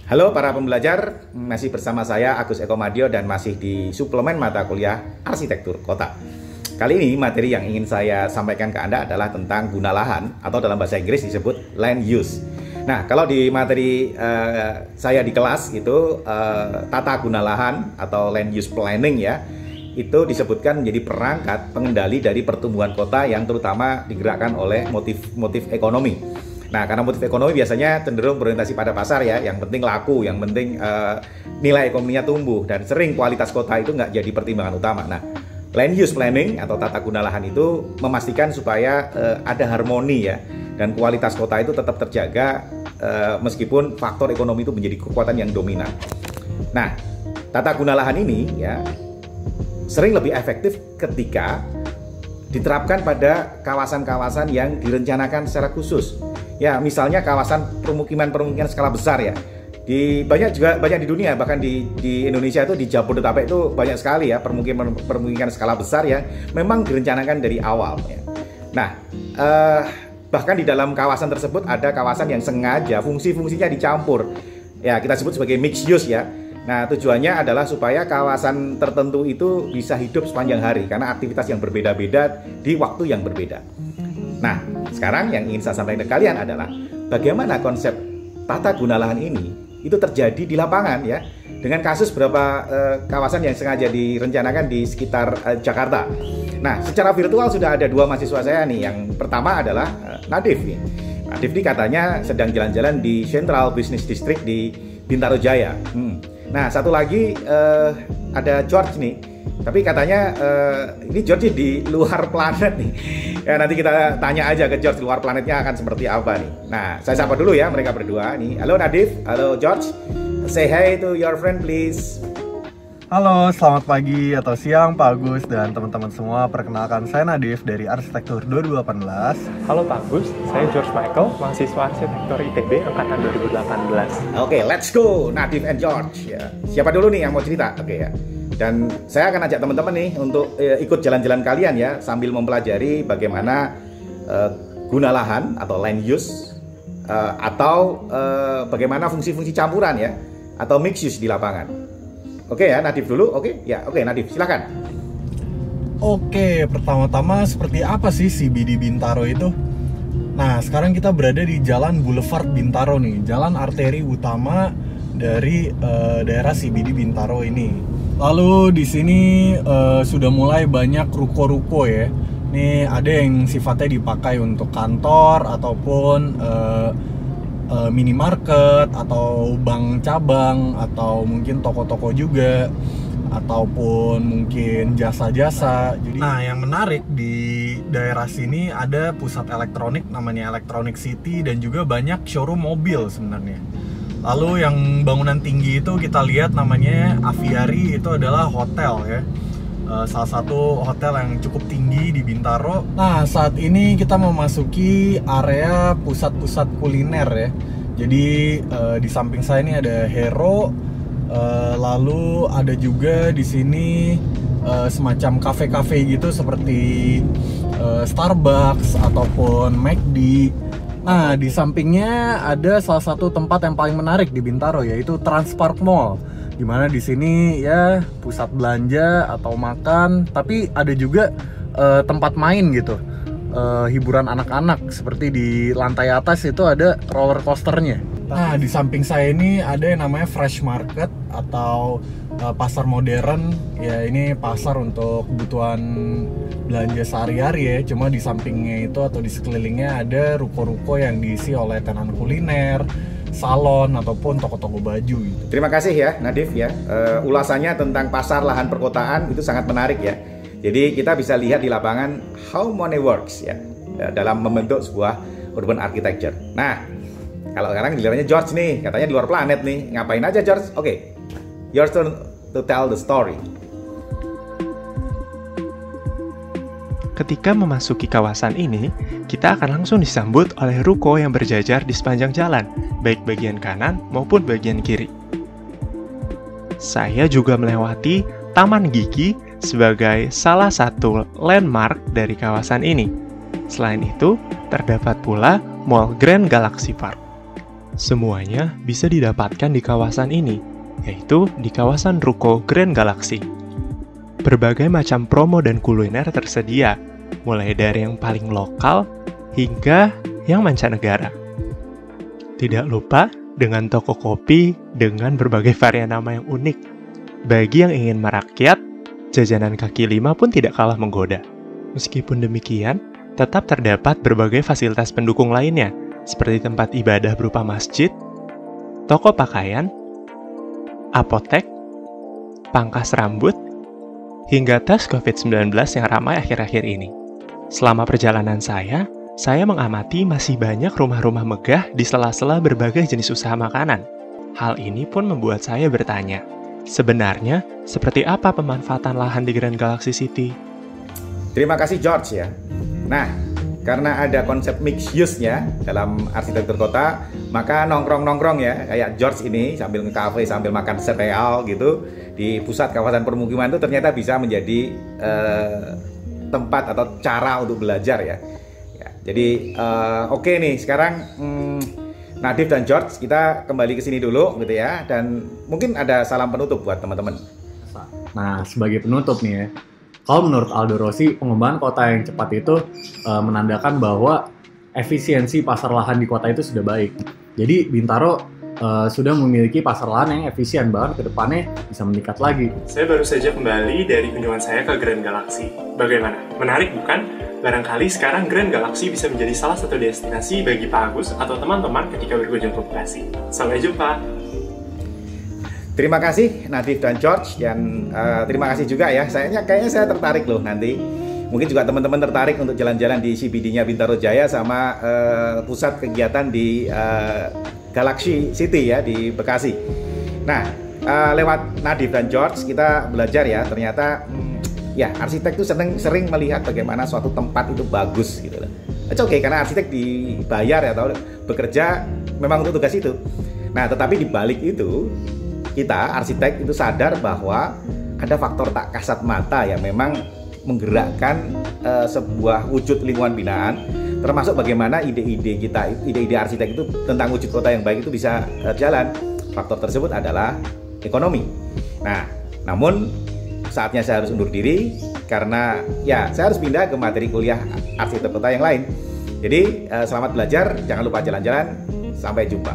Halo para pembelajar, masih bersama saya Agus Eko Madio dan masih di suplemen mata kuliah Arsitektur Kota. Kali ini materi yang ingin saya sampaikan ke Anda adalah tentang guna lahan atau dalam bahasa Inggris disebut land use. Nah, kalau di materi saya di kelas itu tata guna lahan atau land use planning ya, itu disebutkan menjadi perangkat pengendali dari pertumbuhan kota yang terutama digerakkan oleh motif ekonomi. Nah, karena motif ekonomi biasanya cenderung berorientasi pada pasar ya, yang penting laku, yang penting nilai ekonominya tumbuh, dan sering kualitas kota itu nggak jadi pertimbangan utama. Nah, land use planning atau tata guna lahan itu memastikan supaya ada harmoni ya, dan kualitas kota itu tetap terjaga meskipun faktor ekonomi itu menjadi kekuatan yang dominan. Nah, tata guna lahan ini ya sering lebih efektif ketika diterapkan pada kawasan-kawasan yang direncanakan secara khusus. Ya, misalnya kawasan permukiman skala besar ya. Banyak di dunia, bahkan di Indonesia itu di Jabodetabek itu banyak sekali ya permukiman skala besar yang memang direncanakan dari awal ya. Nah, bahkan di dalam kawasan tersebut ada kawasan yang sengaja fungsi-fungsinya dicampur. Ya, kita sebut sebagai mixed use ya. Nah, tujuannya adalah supaya kawasan tertentu itu bisa hidup sepanjang hari karena aktivitas yang berbeda-beda di waktu yang berbeda. Nah, sekarang yang ingin saya sampaikan ke kalian adalah bagaimana konsep tata guna lahan ini itu terjadi di lapangan ya, dengan kasus beberapa kawasan yang sengaja direncanakan di sekitar Jakarta. Nah, secara virtual sudah ada dua mahasiswa saya nih. Yang pertama adalah Nadif nih. Nadif ini katanya sedang jalan-jalan di Central Business District di Bintaro Jaya. Nah, satu lagi ada George nih. Tapi katanya ini George di luar planet nih. Ya, nanti kita tanya aja ke George luar planetnya akan seperti apa nih. Nah, saya sapa dulu ya mereka berdua nih. Halo Nadif, halo George. Say hi to your friend please. Halo, selamat pagi atau siang Pak Agus dan teman-teman semua. Perkenalkan, saya Nadif dari Arsitektur 2018. Halo Pak Agus, saya George Michael, mahasiswa Arsitektur ITB angkatan 2018. Oke, let's go Nadif and George ya. Siapa dulu nih yang mau cerita? Oke ya. Dan saya akan ajak teman-teman nih untuk ikut jalan-jalan kalian ya, sambil mempelajari bagaimana guna lahan atau land use atau bagaimana fungsi-fungsi campuran ya, atau mixed use di lapangan. Oke ya, Nadif dulu. Oke ya, oke Nadif silakan. Oke, pertama-tama seperti apa sih CBD Bintaro itu? Nah, sekarang kita berada di Jalan Boulevard Bintaro nih, jalan arteri utama dari daerah CBD Bintaro ini. Lalu di sini sudah mulai banyak ruko-ruko ya. Nih ada yang sifatnya dipakai untuk kantor ataupun minimarket atau bank cabang atau mungkin toko-toko juga ataupun mungkin jasa-jasa. Jadi, nah yang menarik di daerah sini ada pusat elektronik namanya Electronic City dan juga banyak showroom mobil sebenarnya. Lalu yang bangunan tinggi itu kita lihat namanya Aviary, itu adalah hotel ya, salah satu hotel yang cukup tinggi di Bintaro. Nah, saat ini kita memasuki area pusat-pusat kuliner ya. Jadi di samping saya ini ada Hero, lalu ada juga di sini semacam kafe-kafe gitu seperti Starbucks ataupun McD. Nah, di sampingnya ada salah satu tempat yang paling menarik di Bintaro, yaitu Transpark Mall. Dimana di sini ya pusat belanja atau makan, tapi ada juga tempat main gitu, hiburan anak-anak. Seperti di lantai atas itu ada roller coasternya. Nah, di samping saya ini ada yang namanya Fresh Market atau pasar modern. Ya, ini pasar untuk kebutuhan belanja sehari-hari ya. Cuma di sampingnya itu atau di sekelilingnya ada ruko-ruko yang diisi oleh tenan kuliner, salon ataupun toko-toko baju gitu. Terima kasih ya Nadif ya. Ulasannya tentang pasar lahan perkotaan itu sangat menarik ya. Jadi kita bisa lihat di lapangan how money works ya, dalam membentuk sebuah urban architecture. Nah, kalau sekarang gilirannya George nih, katanya di luar planet nih. Ngapain aja George? Oke, your turn to tell the story. Ketika memasuki kawasan ini, kita akan langsung disambut oleh ruko yang berjajar di sepanjang jalan, baik bagian kanan maupun bagian kiri. Saya juga melewati Taman Gigi sebagai salah satu landmark dari kawasan ini. Selain itu, terdapat pula Mall Grand Galaxy Park. Semuanya bisa didapatkan di kawasan ini, yaitu di kawasan Ruko Grand Galaxy. Berbagai macam promo dan kuliner tersedia, mulai dari yang paling lokal hingga yang mancanegara. Tidak lupa dengan toko kopi dengan berbagai varian nama yang unik. Bagi yang ingin merakyat, jajanan kaki lima pun tidak kalah menggoda. Meskipun demikian, tetap terdapat berbagai fasilitas pendukung lainnya, seperti tempat ibadah berupa masjid, toko pakaian, apotek, pangkas rambut, hingga tes COVID-19 yang ramai akhir-akhir ini. Selama perjalanan saya mengamati masih banyak rumah-rumah megah di sela-sela berbagai jenis usaha makanan. Hal ini pun membuat saya bertanya, sebenarnya seperti apa pemanfaatan lahan di Grand Galaxy City? Terima kasih George ya. Nah, karena ada konsep mixed use-nya dalam arsitektur kota, maka nongkrong-nongkrong ya, kayak George ini sambil nge-cafe, sambil makan sereal gitu, di pusat kawasan permukiman itu ternyata bisa menjadi tempat atau cara untuk belajar ya. Jadi oke nih, sekarang Nadif dan George kita kembali ke sini dulu gitu ya, dan mungkin ada salam penutup buat teman-teman. Nah, sebagai penutup nih ya, kalau menurut Aldo Rossi, pengembangan kota yang cepat itu menandakan bahwa efisiensi pasar lahan di kota itu sudah baik. Jadi Bintaro sudah memiliki pasar lahan yang efisien, bahkan ke depannya bisa meningkat lagi. Saya baru saja kembali dari kunjungan saya ke Grand Galaxy. Bagaimana? Menarik bukan? Barangkali sekarang Grand Galaxy bisa menjadi salah satu destinasi bagi Pak Agus atau teman-teman ketika berkunjung ke Bekasi. Sampai jumpa! Terima kasih Nadif dan George, dan terima kasih juga ya. Kayaknya saya tertarik loh nanti. Mungkin juga teman-teman tertarik untuk jalan-jalan di CBD-nya Bintaro Jaya sama pusat kegiatan di Galaxy City ya di Bekasi. Nah, lewat Nadif dan George kita belajar ya, ternyata ya arsitek itu sering melihat bagaimana suatu tempat itu bagus gitu loh. Oke, karena arsitek dibayar ya atau bekerja memang untuk tugas itu. Nah, tetapi di balik itu kita arsitek itu sadar bahwa ada faktor tak kasat mata yang memang menggerakkan sebuah wujud lingkungan binaan, termasuk bagaimana ide-ide kita, ide-ide arsitek itu tentang wujud kota yang baik itu bisa jalan. Faktor tersebut adalah ekonomi. Nah, namun saatnya saya harus undur diri karena ya saya harus pindah ke materi kuliah arsitek kota yang lain. Jadi selamat belajar, jangan lupa jalan-jalan, sampai jumpa.